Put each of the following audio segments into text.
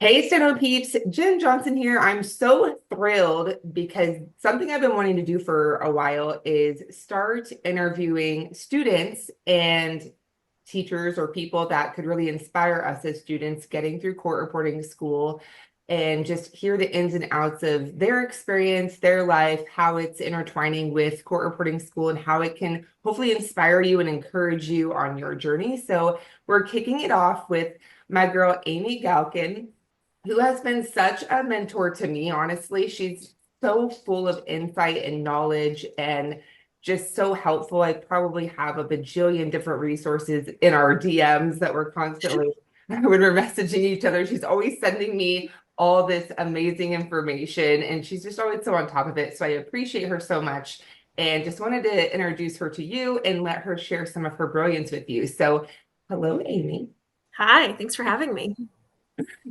Hey, Steno peeps, Jen Johnson here. I'm so thrilled because something I've been wanting to do for a while is start interviewing students and teachers or people that could really inspire us as students getting through court reporting school and just hear the ins and outs of their experience, their life, how it's intertwining with court reporting school, and how it can hopefully inspire you and encourage you on your journey. So, we're kicking it off with my girl, Amy Galkin, who has been such a mentor to me, honestly. She's so full of insight and knowledge and just so helpful. I probably have a bajillion different resources in our DMs that we're constantly when we're messaging each other. She's always sending me all this amazing information and she's just always so on top of it. So I appreciate her so much and just wanted to introduce her to you and let her share some of her brilliance with you. So hello, Amy. Hi, thanks for having me.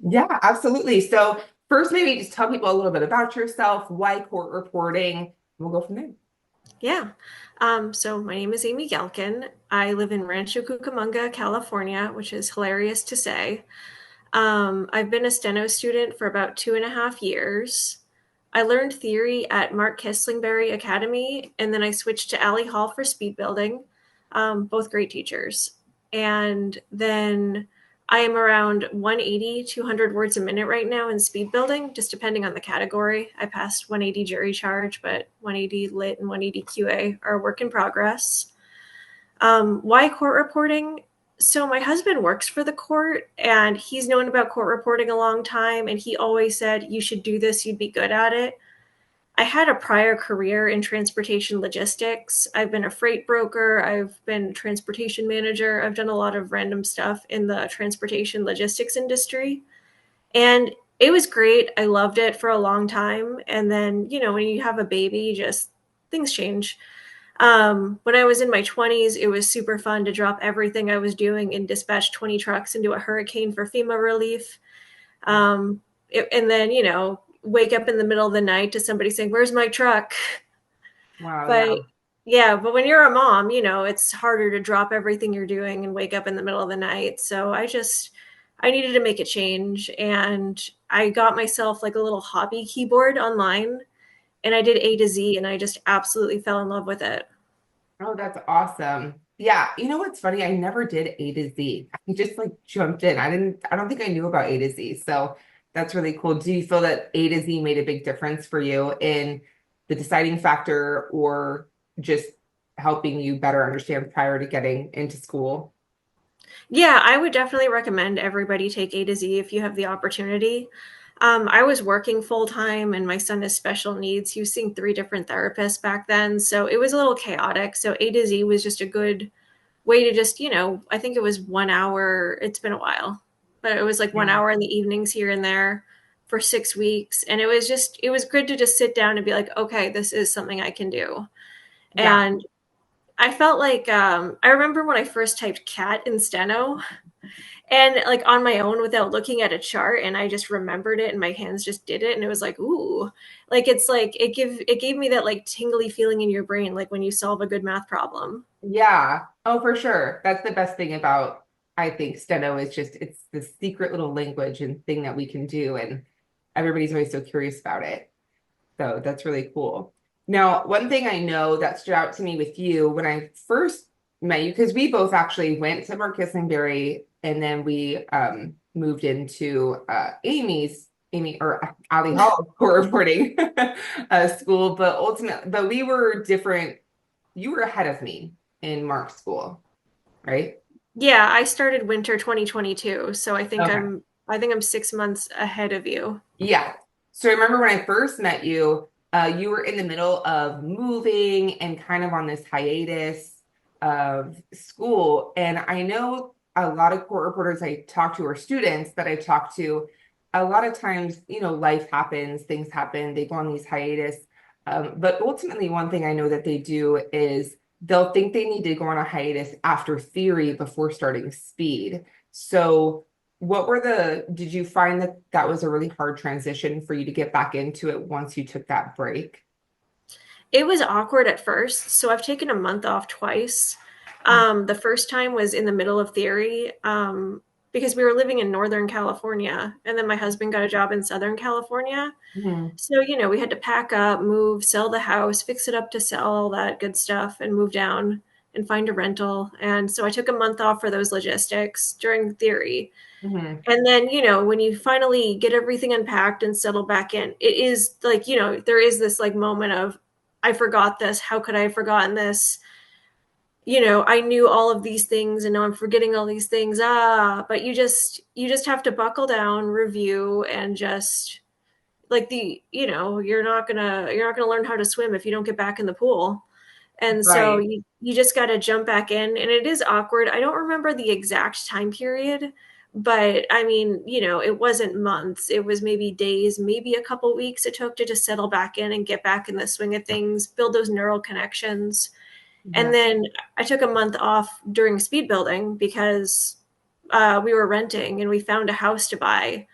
Yeah, absolutely. So first, maybe just tell people a little bit about yourself, why court reporting. We'll go from there. Yeah. So my name is Amy Galkin. I live in Rancho Cucamonga, California, which is hilarious to say. I've been a Steno student for about 2.5 years. I learned theory at Mark Kesslingberry Academy, and then I switched to Allie Hall for speed building, both great teachers. And then I am around 180, 200 words a minute right now in speed building, just depending on the category. I passed 180 jury charge, but 180 lit and 180 QA are a work in progress. Why court reporting? So my husband works for the court and he's known about court reporting a long time. And he always said, you should do this, you'd be good at it. I had a prior career in transportation logistics. I've been a freight broker. I've been a transportation manager. I've done a lot of random stuff in the transportation logistics industry. And it was great. I loved it for a long time. And then, when you have a baby, just things change. When I was in my 20s, it was super fun to drop everything I was doing and dispatch 20 trucks into a hurricane for FEMA relief. And then, wake up in the middle of the night to somebody saying, "Where's my truck?" Wow, yeah. But yeah, but when you're a mom, it's harder to drop everything you're doing and wake up in the middle of the night. So I needed to make a change and I got myself like a little hobby keyboard online and I did A to Z and I just absolutely fell in love with it. Oh, that's awesome. Yeah, you know what's funny? I never did A to Z. I just like jumped in. I don't think I knew about A to Z. So that's really cool. Do you feel that A to Z made a big difference for you in the deciding factor or just helping you better understand prior to getting into school? Yeah, I would definitely recommend everybody take A to Z if you have the opportunity. I was working full time and my son has special needs. He was seeing three different therapists back then. So it was a little chaotic. So A to Z was just a good way to just, I think it was 1 hour. It's been a while, but it was like one Yeah. hour in the evenings here and there for 6 weeks. And it was good to just sit down and be like, okay, this is something I can do. Yeah. And I felt like I remember when I first typed cat in Steno and like on my own without looking at a chart and I just remembered it and my hands just did it and it was like ooh, like it's like it gave me that like tingly feeling in your brain like when you solve a good math problem. Yeah. Oh, for sure. That's the best thing about, I think, Steno is just it's the secret little language and thing that we can do, and everybody's always so curious about it. So that's really cool. Now, one thing I know that stood out to me with you when I first met you, because we both actually went to Mark Kissenberry and then we moved into Amy or Ali Hall for reporting school, but ultimately, but we were different. You were ahead of me in Mark's school, right? Yeah, I started winter 2022, so Okay. I think I'm 6 months ahead of you. Yeah. So I remember when I first met you, you were in the middle of moving and kind of on this hiatus of school. And I know a lot of court reporters I talk to or students that I talk to, a lot of times, life happens, things happen, they go on these hiatus. But ultimately, one thing I know that they do is they'll think they need to go on a hiatus after theory before starting speed. So did you find that that was a really hard transition for you to get back into it once you took that break? It was awkward at first, so I've taken a month off twice. The first time was in the middle of theory. because we were living in Northern California, and then my husband got a job in Southern California. Mhm. So, we had to pack up, move, sell the house, fix it up to sell, all that good stuff, and move down and find a rental. And so I took a month off for those logistics during theory. Mhm. And then, when you finally get everything unpacked and settle back in, it is like, there is this like moment of, I forgot this. How could I have forgotten this? I knew all of these things and now I'm forgetting all these things. But you just have to buckle down, review, and just like you're not gonna learn how to swim if you don't get back in the pool. And so Right. you just got to jump back in, and it is awkward. I don't remember the exact time period, but I mean, it wasn't months. It was maybe days, maybe a couple weeks it took to just settle back in and get back in the swing of things, build those neural connections. And Yeah. then I took a month off during speed building because we were renting and we found a house to buy.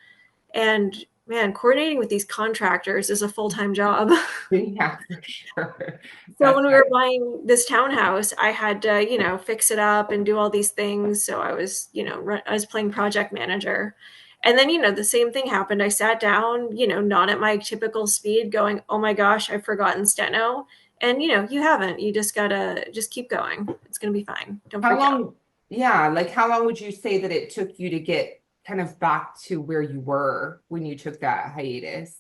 And man, coordinating with these contractors is a full-time job. Yeah, for sure. So That's when we right. were buying this townhouse, I had to, fix it up and do all these things. So I was, I was playing project manager. And then, the same thing happened. I sat down, not at my typical speed, going, oh my gosh, I've forgotten Steno. And, you haven't. You just gotta just keep going. It's gonna be fine. Don't How freak out. long, yeah, like how long would you say that it took you to get kind of back to where you were when you took that hiatus?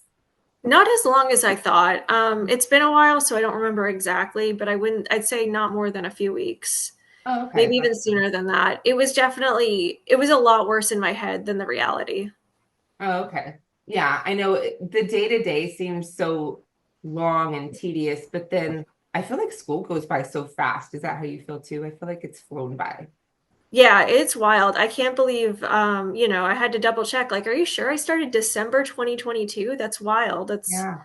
Not as long as I thought. It's been a while, so I don't remember exactly, but I'd say not more than a few weeks. Oh, okay. Maybe even That's sooner than that. It was a lot worse in my head than the reality. Oh, okay. Yeah, I know the day to day seems so long and tedious, but then I feel like school goes by so fast. Is that how you feel too? I feel like it's flown by. Yeah, it's wild. I can't believe, I had to double check. Like, are you sure I started December 2022? That's wild. Yeah.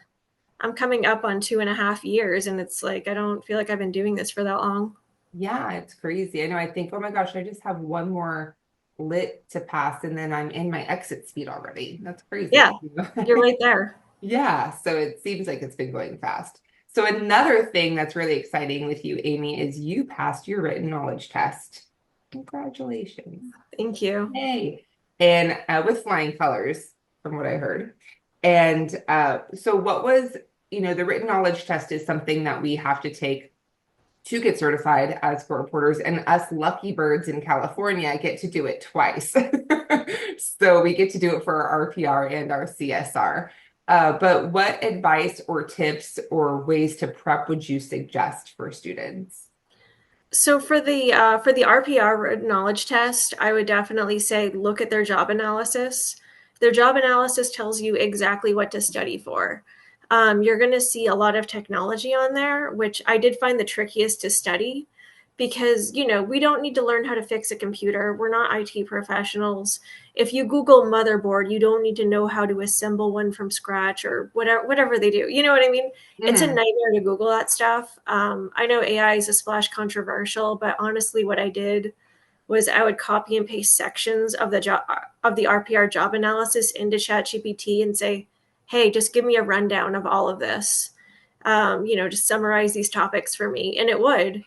I'm coming up on 2.5 years, and it's like, I don't feel like I've been doing this for that long. Yeah, it's crazy. I know. I think, oh my gosh, I just have one more lit to pass and then I'm in my exit speed already. That's Yeah, crazy. you're right there. Yeah, so it seems like it's been going fast. So another thing that's really exciting with you, Amy, is you passed your written knowledge test. Congratulations. Thank you. Yay. And with flying colors, from what I heard. And so what was, the written knowledge test is something that we have to take to get certified as sport reporters, and us lucky birds in California get to do it twice. So we get to do it for our RPR and our CSR. But what advice or tips or ways to prep would you suggest for students? So for the RPR knowledge test, I would definitely say look at their job analysis. Their job analysis tells you exactly what to study for. You're going to see a lot of technology on there, which I did find the trickiest to study because we don't need to learn how to fix a computer. We're not IT professionals. If you Google motherboard, you don't need to know how to assemble one from scratch or whatever they do. You know what I mean? It's a Mhm. nightmare to Google that stuff. I know AI is a splash controversial, but honestly, what I did was I would copy and paste sections of the RPR job analysis into ChatGPT and say, "Hey, just give me a rundown of all of this. Just summarize these topics for me," and it would.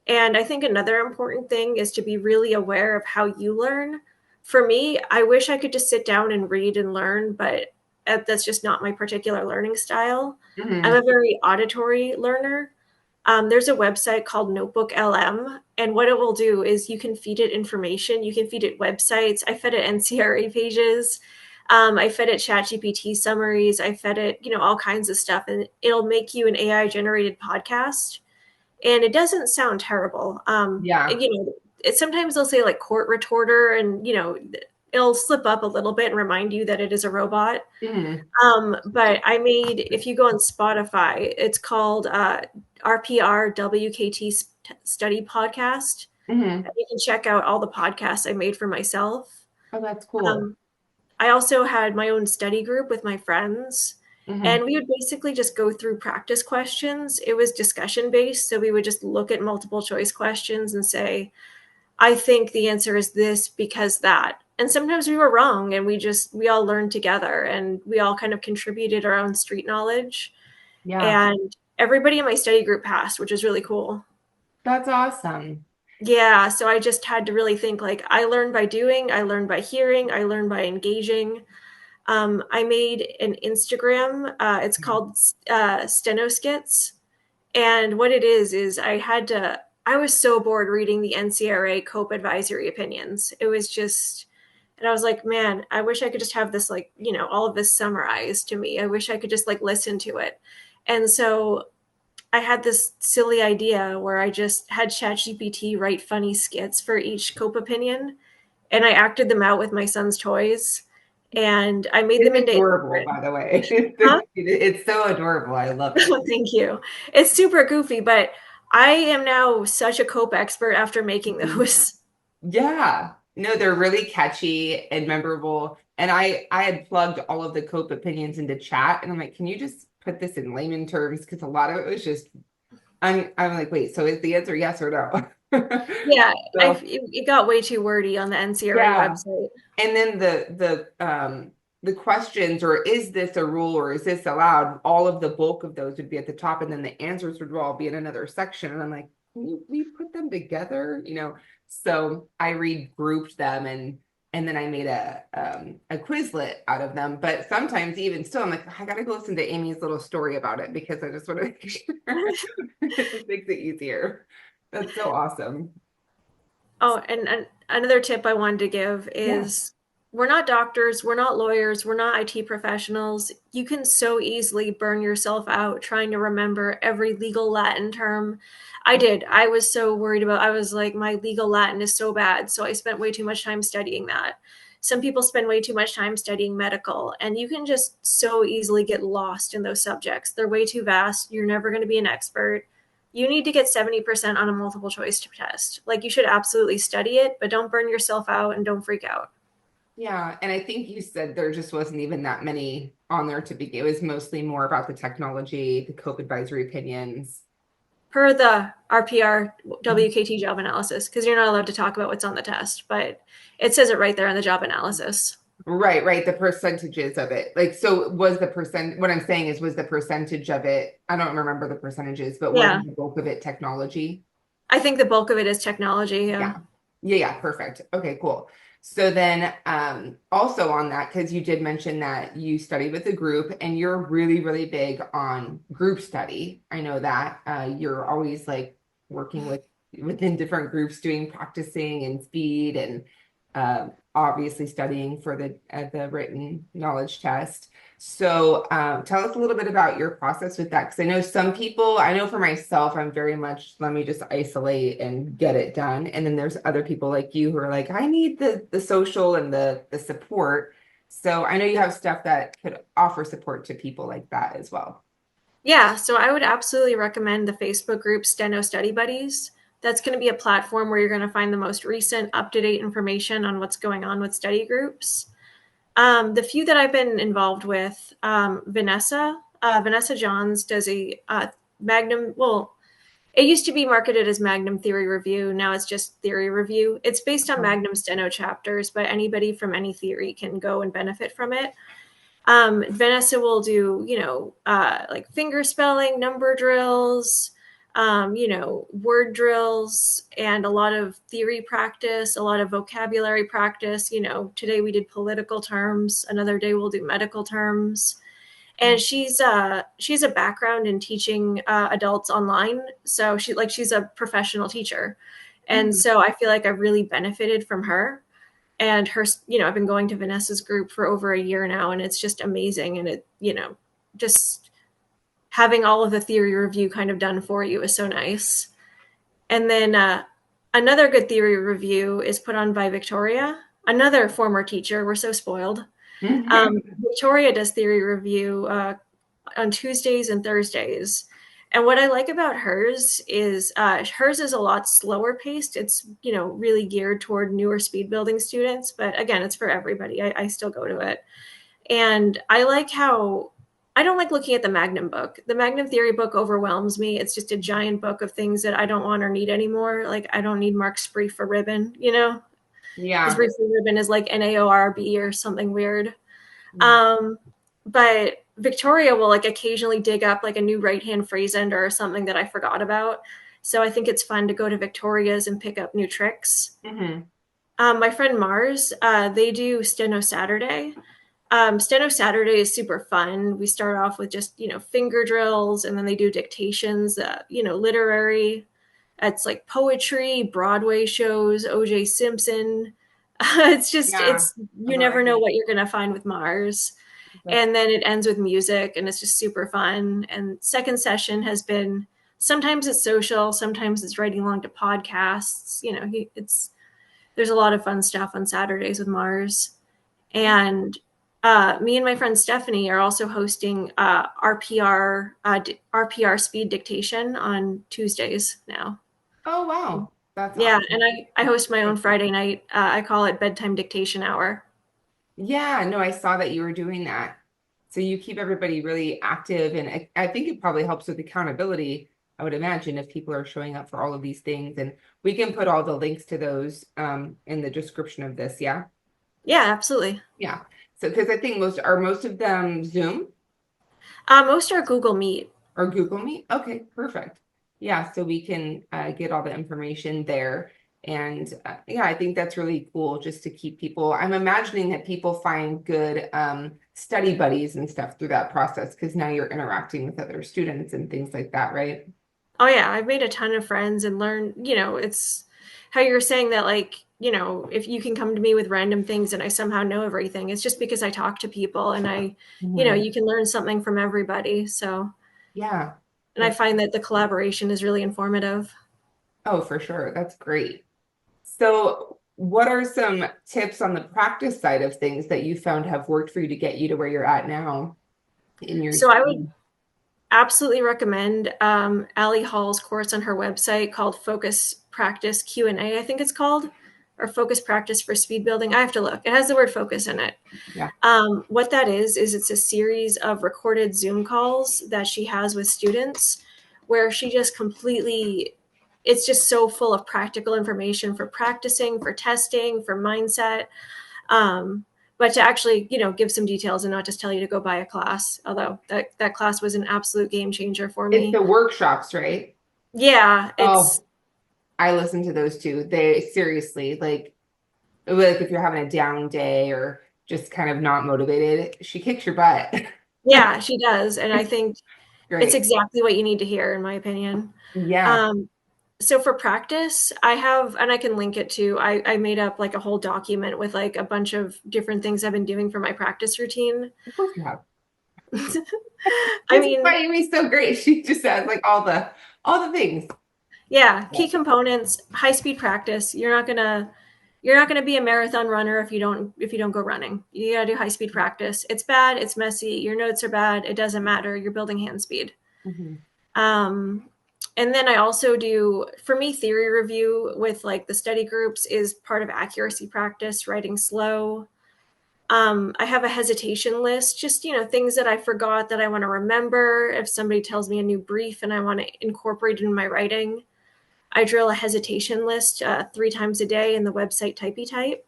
And I think another important thing is to be really aware of how you learn. For me, I wish I could just sit down and read and learn, but that's just not my particular learning style. I'm Mhm. a very auditory learner. There's a website called Notebook LM, and what it will do is you can feed it information. You can feed it websites. I fed it NCRA pages. I fed it ChatGPT summaries. I fed it, all kinds of stuff, and it'll make you an AI generated podcast, and it doesn't sound terrible. Yeah. Sometimes they'll say like court retorter, and it'll slip up a little bit and remind you that it is a robot. Mhm. But if you go on Spotify, it's called RPR WKT Study Podcast. Mhm. You can check out all the podcasts I made for myself. Oh, that's cool. Um, I also had my own study group with my friends, Mhm. and we would basically just go through practice questions. It was discussion based, so we would just look at multiple choice questions and say, I think the answer is this because that. And sometimes we were wrong, and we all learned together, and we all kind of contributed our own street knowledge. Yeah. And everybody in my study group passed, which is really cool. That's awesome. Yeah, so I just had to really think like I learn by doing, I learn by hearing, I learn by engaging. I made an Instagram. It's called Steno Skits. And what it is I was so bored reading the NCRA COPE advisory opinions. It was just, and I was like, man, I wish I could just have this, like, all of this summarized to me. I wish I could just like listen to it. And so I had this silly idea where I just had ChatGPT write funny skits for each COPE opinion, and I acted them out with my son's toys, and I made them It's into adorable, illustrated. by the way. Huh? It's so adorable. I love it. Oh, thank you. It's super goofy, but I am now such a cope expert after making Mhm. those. Yeah. No, they're really catchy and memorable. And I had plugged all of the Cope opinions into chat, and I'm like, can you just put this in layman terms? Because a lot of it was just I'm like, wait, so is the answer yes or no? Yeah, So it got way too wordy on the NCRA yeah. website. And then the questions, or is this a rule or is this allowed? All of the bulk of those would be at the top, and then the answers would all be in another section. And I'm like, we put them together, you know? So I regrouped them, and then I made a Quizlet out of them. But sometimes even still, I'm like, I gotta go listen to Amy's little story about it because I just want to make sure it just makes it easier. That's so awesome. Oh, and another tip I wanted to give Yeah. is we're not doctors, we're not lawyers, we're not IT professionals. You can so easily burn yourself out trying to remember every legal Latin term. I did. I was so worried about, I was like, my legal Latin is so bad. So I spent way too much time studying that. Some people spend way too much time studying medical, and you can just so easily get lost in those subjects. They're way too vast. You're never going to be an expert. You need to get 70% on a multiple choice test. Like, you should absolutely study it, but don't burn yourself out and don't freak out. Yeah, and I think you said there just wasn't even that many on there to begin. It was mostly more about the technology, the COPE advisory opinions. Per the RPR WKT job analysis, because you're not allowed to talk about what's on the test, but it says it right there in the job analysis. Right, right. The percentages of it. Like, so was the percent, what I'm saying is, was the percentage of it, I don't remember the percentages, but was Yeah, the bulk of it technology? I think the bulk of it is technology. Yeah. Yeah. Yeah, perfect. Okay, cool. So then also on that, because you did mention that you study with a group and you're really, really big on group study. I know that you're always like working within different groups, doing practicing and speed and obviously studying for the written knowledge test. So tell us a little bit about your process with that. Because I know some people, I know for myself, I'm very much, let me just isolate and get it done. And then there's other people like you who are like, I need the social and the support. So I know you have stuff that could offer support to people like that as well. Yeah, so I would absolutely recommend the Facebook group Steno Study Buddies. That's going to be a platform where you're going to find the most recent, up to date information on what's going on with study groups. The few that I've been involved with, Vanessa Johns does a Magnum. Well, it used to be marketed as Magnum Theory Review. Now it's just Theory Review. It's based on Um, Magnum Steno chapters, but anybody from any theory can go and benefit from it. Vanessa will do, like finger spelling, number drills, word drills, and a lot of theory practice, a lot of vocabulary practice. Today we did political terms, another day we'll do medical terms. And she's a background in teaching adults online, so she's a professional teacher, and mhm. so I feel like I've really benefited from her and her. I've been going to Vanessa's group for over a year now, and it's just amazing. And just having all of the theory review kind of done for you is so nice. And then another good theory review is put on by Victoria, another former teacher. We're so spoiled. Victoria does theory review on Tuesdays and Thursdays. And what I like about hers is a lot slower paced. It's, really geared toward newer speed building students, but again, it's for everybody. I still go to it. And I like how I don't like looking at the Magnum book. The Magnum Theory book overwhelms me. It's just a giant book of things that I don't want or need anymore. Like, I don't need Mark Spree for ribbon, because Yeah. Spree for ribbon is like NAORB or something weird. Um, but Victoria will like occasionally dig up like a new right hand phrase ender or something that I forgot about. So I think it's fun to go to Victoria's and pick up new tricks. Hmm. My friend Mars, they do Steno Saturday. Steno Saturday is super fun. We start off with just, finger drills, and then they do dictations, literary. It's like poetry, Broadway shows, OJ Simpson. Yeah. You Oh, I never know think what you're going to find with Mars. that's And then it ends with music, and it's just super fun. And second session has been, sometimes it's social, sometimes it's writing along to podcasts. There's a lot of fun stuff on Saturdays with Mars. And me and my friend Stephanie are also hosting RPR speed dictation on Tuesdays now. Oh, wow. That's Yeah, and awesome. I host my own Friday night. I call it bedtime dictation hour. Yeah, no, I saw that you were doing that. So you keep everybody really active, and I think it probably helps with accountability. I would imagine if people are showing up for all of these things, and we can put all the links to those in the description of this. Yeah, Yeah, absolutely. yeah. So because I think most of them Zoom Most are Google Meet. or Google Meet. Okay, perfect. Yeah, so we can get all the information there. And yeah, I think that's really cool just to keep people. I'm imagining that people find good study buddies and stuff through that process because now you're interacting with other students and things like that, right? Oh yeah, I've made a ton of friends and learned, it's how you're saying that, like, if you can come to me with random things and I somehow know everything, it's just because I talk to people, and Mhm. you can learn something from everybody. So, Yeah, and I that's, find that the collaboration is really informative. oh, for sure. That's great. So, what are some tips on the practice side of things that you found have worked for you to get you to where you're at now in your So I would study? absolutely recommend Allie Hall's course on her website called Focus Practice Q&A, I think it's called, or Focus Practice for Speed Building. I have to look. It has the word focus in it. Yeah. What that is it's a series of recorded Zoom calls that she has with students where she just completely, it's just so full of practical information for practicing, for testing, for mindset. Um, but to actually, give some details and not just tell you to go buy a class, although that class was an absolute game changer for It's me. the workshops, right? Yeah, it's, Oh, I listen to those too. They seriously, like if you're having a down day or just kind of not motivated, she kicks your butt. yeah, she does. And I It's think it's great. exactly what you need to hear, in my opinion. Yeah. Um, so for practice, I have, and I can link it to, I made up like a whole document with like a bunch of different things I've been doing for my practice routine. Of course you have. I This is mean, why Amy's so great. She just has like all the things. yeah, Yeah. key components, high speed practice. You're not gonna be a marathon runner if you don't go running. You gotta do high speed practice. It's bad, it's messy, your notes are bad, it doesn't matter. You're building hand speed. Mhm. Um, and then I also do, for me, theory review with like the study groups is part of accuracy practice, writing slow. I have a hesitation list, just, things that I forgot that I want to remember. If somebody tells me a new brief and I want to incorporate it in my writing, I drill a hesitation list 3 times a day in the website Typey Type.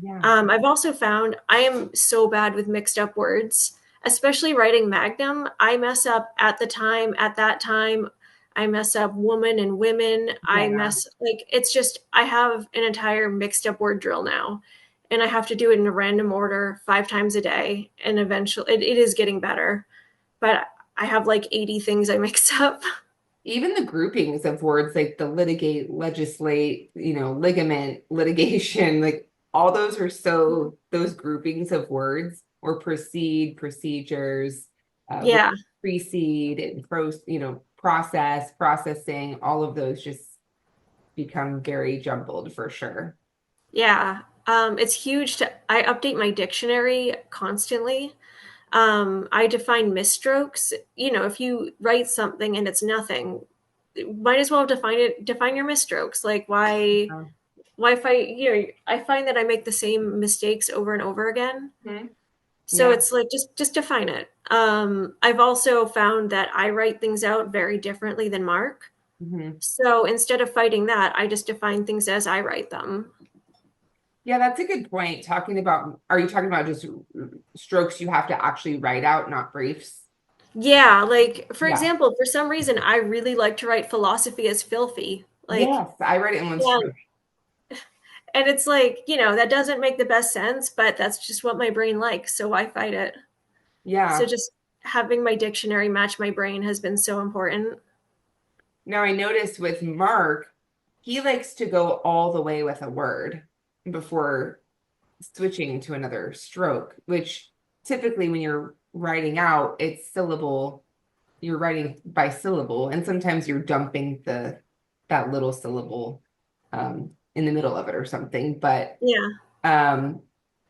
Yeah. I've also found I am so bad with mixed up words, especially writing Magnum. I mess up at the time, at that time. I mess up woman and women. Yeah. It's just, I have an entire mixed up word drill now. And I have to do it in a random order 5 times a day. And eventually, it is getting better. But I have like 80 things I mix up. Even the groupings of words like the litigate, legislate, ligament, litigation, like all those are so those groupings of words or proceed, procedures, with Yeah. precede and process, processing, all of those just become very jumbled for sure. Yeah. It's huge I update my dictionary constantly. I define misstrokes. If you write something and it's nothing, might as well define your misstrokes. Like Um, why if I find that I make the same mistakes over and over again. mhm. So Yeah. it's like just define it. I've also found that I write things out very differently than Mark. Mhm. So instead of fighting that, I just define things as I write them. Yeah, that's a good point. Are you talking about just strokes you have to actually write out, not briefs? Yeah, like for Yeah. example, for some reason I really like to write philosophy as filthy. Like, Yes, I read it in one yeah, stroke. and it's like, that doesn't make the best sense, but that's just what my brain likes, so why fight it? So Yeah. just having my dictionary match my brain has been so important. Now I noticed with Mark, he likes to go all the way with a word before switching to another stroke, which typically when you're writing out, it's syllable, you're writing by syllable, and sometimes you're dumping the that little syllable in the middle of it or something. But Yeah. um,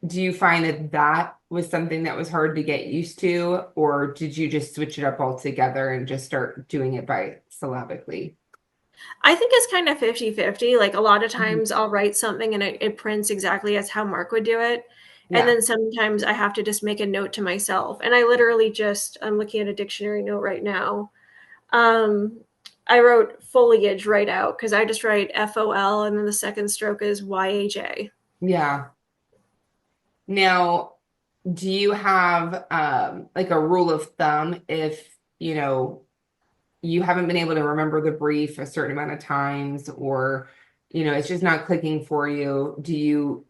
do you find that that was something that was hard to get used to, or did you just switch it up altogether and just start doing it by syllabically? I think it's kind of 50-50. Like a lot of Mhm. times I'll write something and it prints exactly as how Mark would do it. And Yeah, then sometimes I have to just make a note to myself. And I literally just, I'm looking at a dictionary note right now. Um, I wrote foliage right out because I just write FOL and then the second stroke is YAJ. yeah. Now, do you have like a rule of thumb if, you haven't been able to remember the brief a certain amount of times, or, it's just not clicking for you?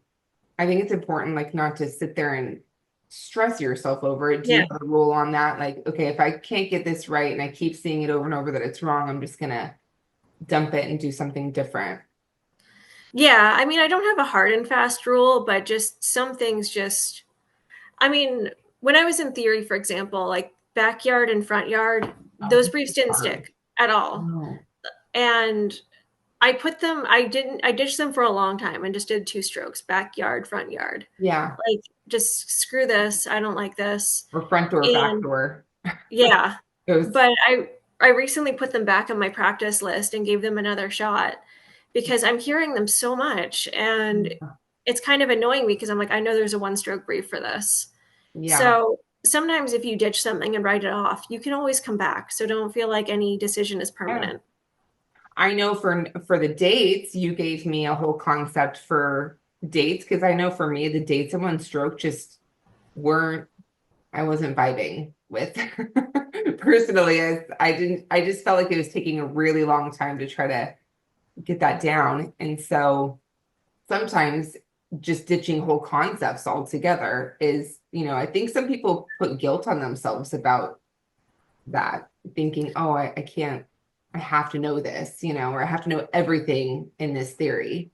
I think it's important, like, not to sit there and stress yourself over it. Do you Yeah. have a rule on that? Like, okay, if I can't get this right and I keep seeing it over and over that it's wrong, I'm just gonna dump it and do something different. Yeah. I mean, I don't have a hard and fast rule, but just some things just, I mean, when I was in theory, for example, like backyard and front yard, Oh, those this briefs is didn't hard. stick at all. No. And I ditched them for a long time and just did two strokes, backyard, front yard. Yeah. Like, just screw this. I don't like this. Or front door, back And door. yeah, Those. but I recently put them back on my practice list and gave them another shot because I'm hearing them so much and it's kind of annoying me because I'm like, I know there's a one stroke brief for this. Yeah. So sometimes if you ditch something and write it off, you can always come back. So don't feel like any decision is Yeah. permanent. I know for the dates, you gave me a whole concept for dates, because I know for me the dates in one stroke just weren't, I wasn't vibing with. Personally, I just felt like it was taking a really long time to try to get that down. And so sometimes just ditching whole concepts altogether is, I think some people put guilt on themselves about that, thinking, oh, I can't, I have to know this, or I have to know everything in this theory.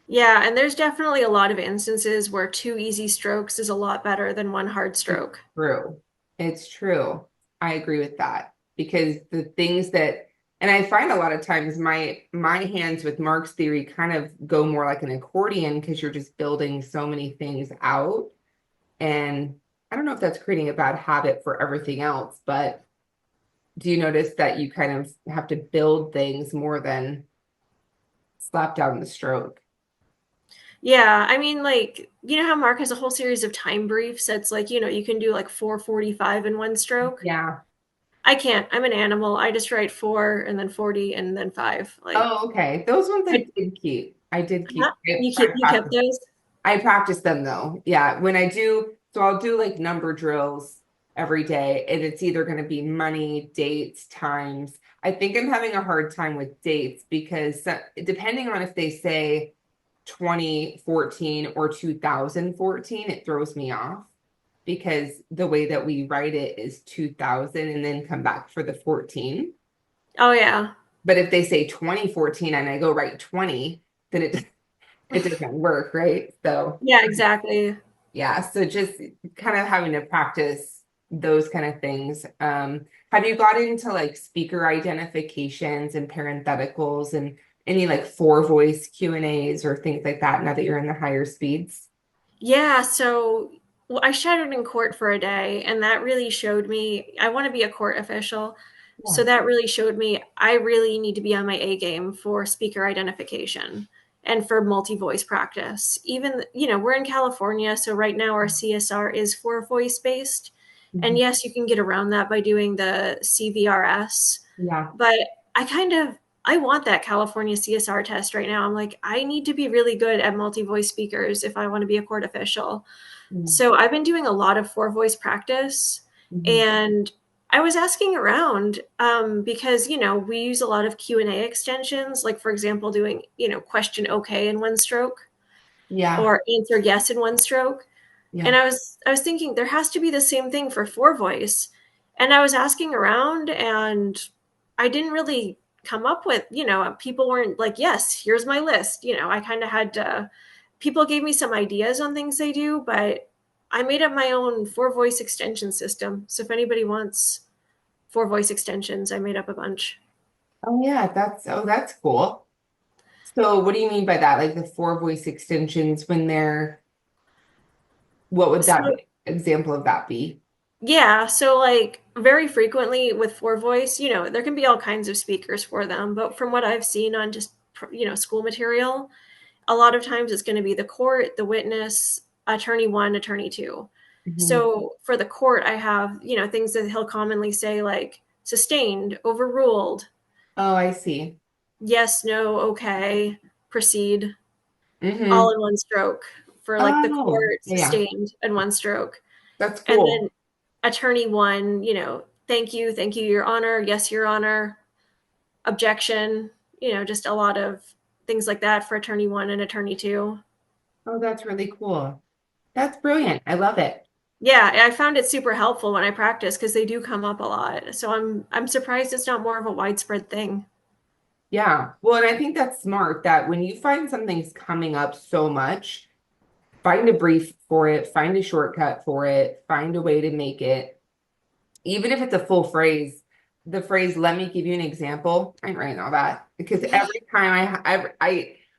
Yeah, and there's definitely a lot of instances where two easy strokes is a lot better than one hard It's stroke. true. It's true. I agree with that, because the things that, and I find a lot of times my hands with Mark's theory kind of go more like an accordion, because you're just building so many things out. And I don't know if that's creating a bad habit for everything else, but do you notice that you kind of have to build things more than slap down the stroke? Yeah, I mean, like, you know how Mark has a whole series of time briefs that's like, you can do like 4:45 in one stroke? Yeah. I can't. I'm an animal. I just write 4 and then 40 and then 5. Like, Oh, okay. Those ones I, I did keep. I did huh? keep. I You kept practiced. those? I practice them though. Yeah. When I do, so I'll do like number drills every day, and it's either going to be money, dates, times. I think I'm having a hard time with dates, because depending on if they say 2014 or 2014, it throws me off, because the way that we write it is 2000 and then come back for the 14. Oh, yeah. But if they say 2014 and I go write 20, then it doesn't work, right? So Yeah, exactly. yeah, so just kind of having to practice those kind of things. Have you got into like speaker identifications and parentheticals and any like four voice Q&As or things like that now that you're in the higher speeds? Yeah, so well, I shadowed in court for a day, and that really showed me I want to be a court official. So Yeah. that really showed me I really need to be on my A game for speaker identification and for multi-voice practice. Even, we're in California, so right now our CSR is for voice based. And Mhm. yes, you can get around that by doing the CVRS, Yeah. but I want that California CSR test right now. I'm like, I need to be really good at multi-voice speakers if I want to be a court official. Mhm. So I've been doing a lot of four voice practice. Mhm. And I was asking around because, we use a lot of Q&A extensions, like for example, doing, question okay in one stroke Yeah. or answer yes in one stroke. And Yeah. I was thinking there has to be the same thing for four voice. And I was asking around and I didn't really come up with, people weren't like, yes, here's my list. I kind of had to, people gave me some ideas on things they do, but I made up my own four voice extension system. So if anybody wants four voice extensions, I made up a bunch. Oh yeah, that's cool. So what do you mean by that? Like the four voice extensions when they're what would that So be? Example of that be? yeah, so like very frequently with four voice, there can be all kinds of speakers for them, but from what I've seen on just school material, a lot of times it's going to be the court, the witness, attorney one, attorney two. Mhm. So for the court, I have, things that he'll commonly say like sustained, overruled, Oh, I see. yes, no, okay, proceed, all Hmm. in one stroke for like the Oh, court, yeah, sustained in one stroke. that's And cool. then attorney one, thank you, your honor, yes, your honor, objection, just a lot of things like that for attorney one and attorney two. Oh, that's really cool. That's brilliant. I love it. Yeah, I found it super helpful when I practice because they do come up a lot. So I'm surprised it's not more of a widespread thing. Yeah. Well, and I think that's smart that when you find something's coming up so much, find a brief for it, find a shortcut for it, find a way to make it, even if it's a full phrase, the phrase, let me give you an example. I'm writing all that because every time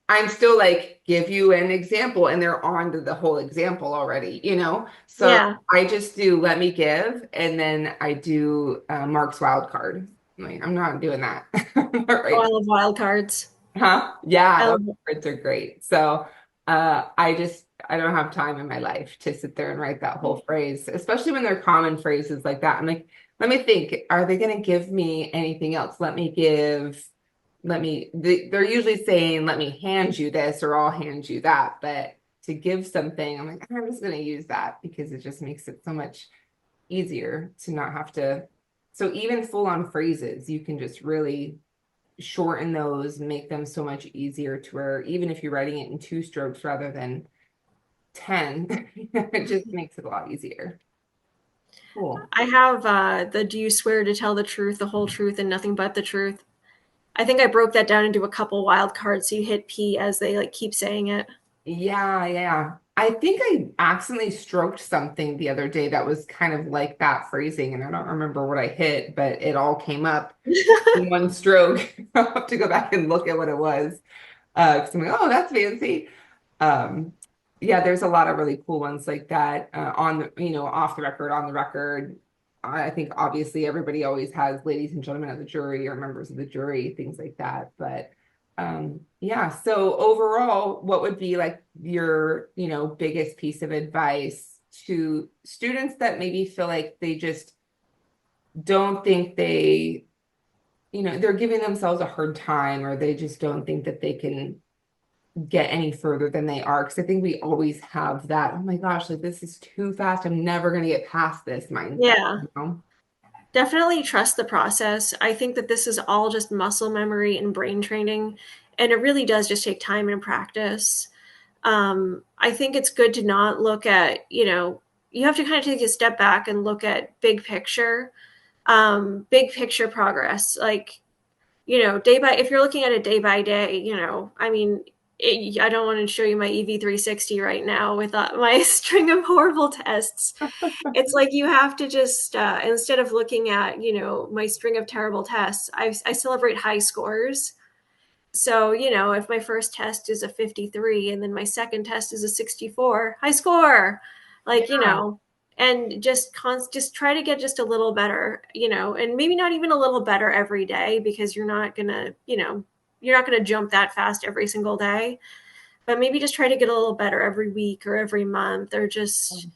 I'm still like, give you an example, and they're on to the whole example already, you know? So Yeah. I just do let me give, and then I do Mark's wild card. I'm not doing that. Oh, I Right. love wild cards. Huh? Yeah, I those love words are great. So I don't have time in my life to sit there and write that whole phrase, especially when they're common phrases like that. I'm like, let me think, are they going to give me anything else? They're usually saying, let me hand you this or I'll hand you that. But to give something, I'm like, I'm just going to use that because it just makes it so much easier to not have to. So even full on phrases, you can just really shorten those, make them so much easier to where even if you're writing it in two strokes rather than 10, it just makes it a lot easier. Cool. I have the do you swear to tell the truth, the whole truth, and nothing but the truth. I think I broke that down into a couple wild cards so you hit P as they like keep saying it. Yeah, yeah. I think I accidentally stroked something the other day that was kind of like that phrasing, and I don't remember what I hit, but it all came up in one stroke. I'll have to go back and look at what it was. 'Cause I'm like, oh, that's fancy. Um, yeah, there's a lot of really cool ones like that on off the record, on the record. I think obviously everybody always has ladies and gentlemen of the jury or members of the jury, things like that. But yeah, so overall, what would be like your, biggest piece of advice to students that maybe feel like they just don't think they're giving themselves a hard time or they just don't think that they can get any further than they are. Because I think we always have that, oh my gosh, like this is too fast. I'm never going to get past this mindset, Yeah. you know? Definitely trust the process. I think that this is all just muscle memory and brain training, and it really does just take time and practice. I think it's good to not look at, you have to kind of take a step back and look at big picture progress. Like, if you're looking at it day by day, I mean, I don't want to show you my EV360 right now with my string of horrible tests. It's like you have to just instead of looking at my string of terrible tests, I celebrate high scores. So if my first test is a 53 and then my second test is a 64, high score, like Yeah. and just try to get just a little better, and maybe not even a little better every day because you're not gonna jump that fast every single day, but maybe just try to get a little better every week or every month or just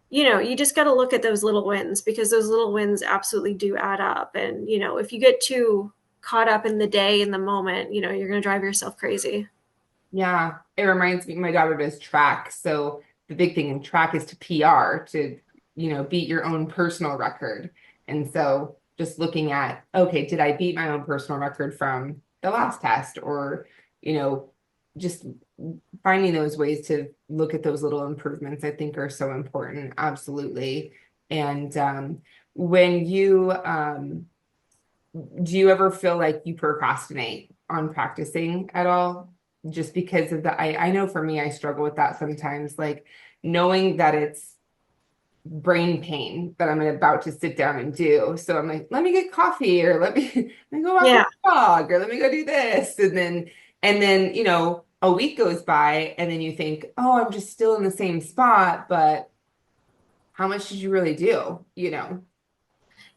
you just got to look at those little wins because those little wins absolutely do add up. And, if you get too caught up in the day, in the moment, you're going to drive yourself crazy. Yeah. It reminds me, my daughter does track. So the big thing in track is to PR, to beat your own personal record. And so just looking at, okay, did I beat my own personal record from the last test? Or, you know, just finding those ways to look at those little improvements, I think are so important. Absolutely. And when you do you ever feel like you procrastinate on practicing at all? Just because of I know for me, I struggle with that sometimes, like knowing that it's brain pain that I'm about to sit down and do. So I'm like, let me get coffee or let me go walk my Yeah. dog or let me go do this. And then, a week goes by and then you think, oh, I'm just still in the same spot, but how much did you really do?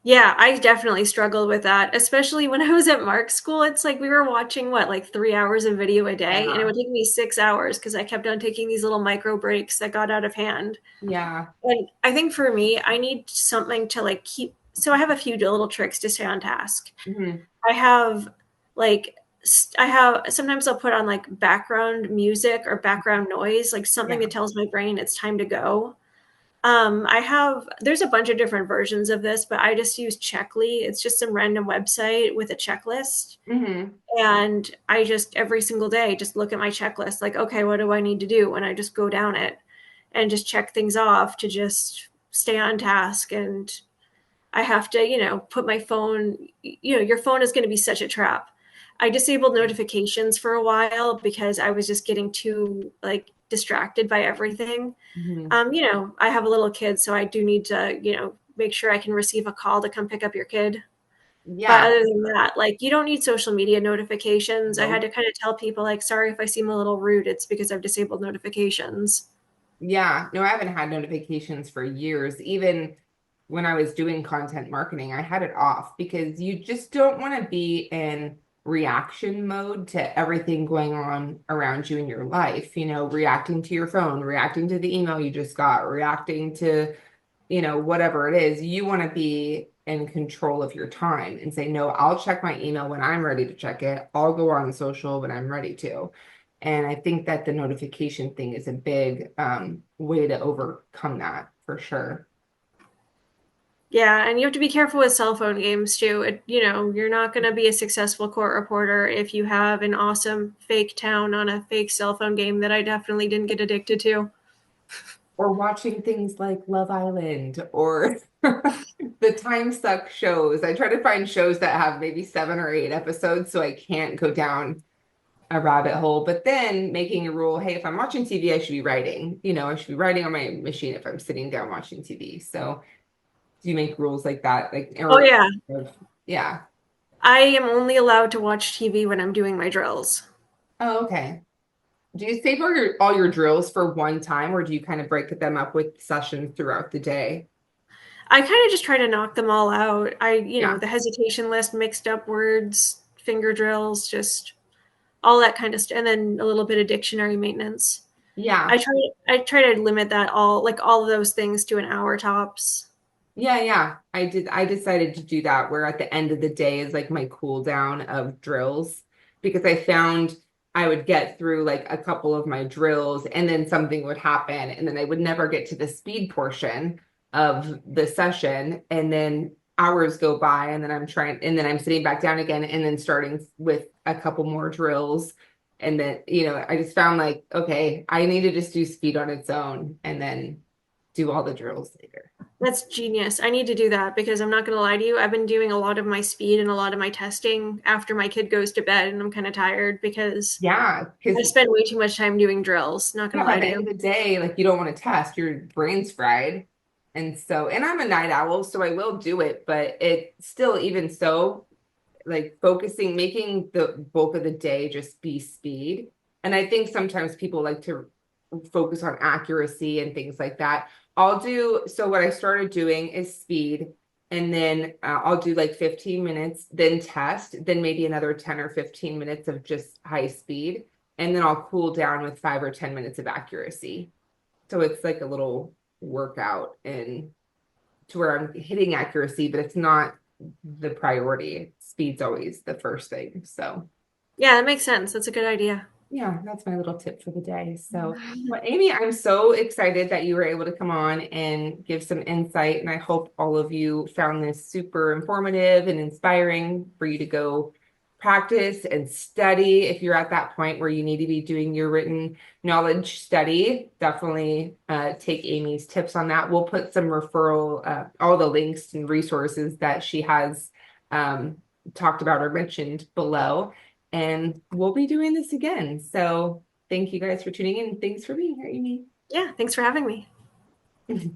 Yeah, I definitely struggled with that, especially when I was at Mark school. It's like we were watching what, like 3 hours of video a day, and it Yeah. would take me 6 hours because I kept on taking these little micro breaks that got out of hand. Yeah. And I think for me, I need something to like keep. So I have a few little tricks to stay on task. Hmm. I have like I have sometimes I'll put on like background music or background noise, like something Yeah. that tells my brain it's time to go. There's a bunch of different versions of this, but I just use Checkly. It's just some random website with a checklist. Hmm. And I just every single day just look at my checklist, like, okay, what do I need to do? And I just go down it and just check things off to just stay on task. And I have to, put my phone, your phone is going to be such a trap. I disabled notifications for a while because I was just getting too like distracted by everything. Hmm. I have a little kid, so I do need to, make sure I can receive a call to come pick up your kid. But Yeah. other than that, like you don't need social media notifications. I had No. to kind of tell people like, sorry if I seem a little rude, it's because I've disabled notifications. Yeah, no, I haven't had notifications for years. Even when I was doing content marketing, I had it off because you just don't want to be in reaction mode to everything going on around you in your life. Reacting to your phone, reacting to the email you just got, reacting to, whatever it is. You want to be in control of your time and say, no, I'll check my email when I'm ready to check it. I'll go on social when I'm ready to. And I think that the notification thing is a big way to overcome that for sure. Yeah, and you have to be careful with cell phone games too. You're not going to be a successful court reporter if you have an awesome fake town on a fake cell phone game that I definitely didn't get addicted to. Or watching things like Love Island or the time suck shows. I try to find shows that have maybe 7 or 8 episodes so I can't go down a rabbit hole. But then making a rule, hey, if I'm watching TV, I should be writing. I should be writing on my machine if I'm sitting down watching TV. So do you make rules like that? Oh yeah, Yeah. I am only allowed to watch TV when I'm doing my drills. Oh, okay. Do you save all your drills for one time, or do you kind of break them up with sessions throughout the day? I kind of just try to knock them all out. Yeah. The hesitation list, mixed up words, finger drills, just all that kind of stuff, and then a little bit of dictionary maintenance. I Yeah. try I try to limit that all of those things to an hour tops. Yeah, yeah. I decided to do that where at the end of the day is like my cool down of drills because I found I would get through like a couple of my drills and then something would happen and then I would never get to the speed portion of the session and then hours go by and then I'm sitting back down again and then starting with a couple more drills and then I just found like okay, I need to just do speed on its own and then do all the drills later. That's genius. I need to do that because I'm not going to lie to you. I've been doing a lot of my speed and a lot of my testing after my kid goes to bed, and I'm kind of tired because Yeah, I because spend way too much time doing drills. Not going yeah, to by lie the to end of you. the day, like you don't want to test, your brain's fried. And I'm a night owl, so I will do it, but it still, even so, like focusing, making the bulk of the day just be speed. And I think sometimes people like to focus on accuracy and things like that. So what I started doing is speed, and then I'll do like 15 minutes, then test, then maybe another 10 or 15 minutes of just high speed, and then I'll cool down with 5 or 10 minutes of accuracy. So it's like a little workout and to where I'm hitting accuracy, but it's not the priority. Speed's always the first thing. So Yeah, that makes sense. That's a good idea. Yeah, that's my little tip for the day. So, well, Amy, I'm so excited that you were able to come on and give some insight. And I hope all of you found this super informative and inspiring for you to go practice and study. If you're at that point where you need to be doing your written knowledge study, definitely take Amy's tips on that. We'll put some all the links and resources that she has um, talked about or mentioned below. And we'll be doing this again. So thank you guys for tuning in. Thanks for being here, Amy. Yeah, thanks for having me.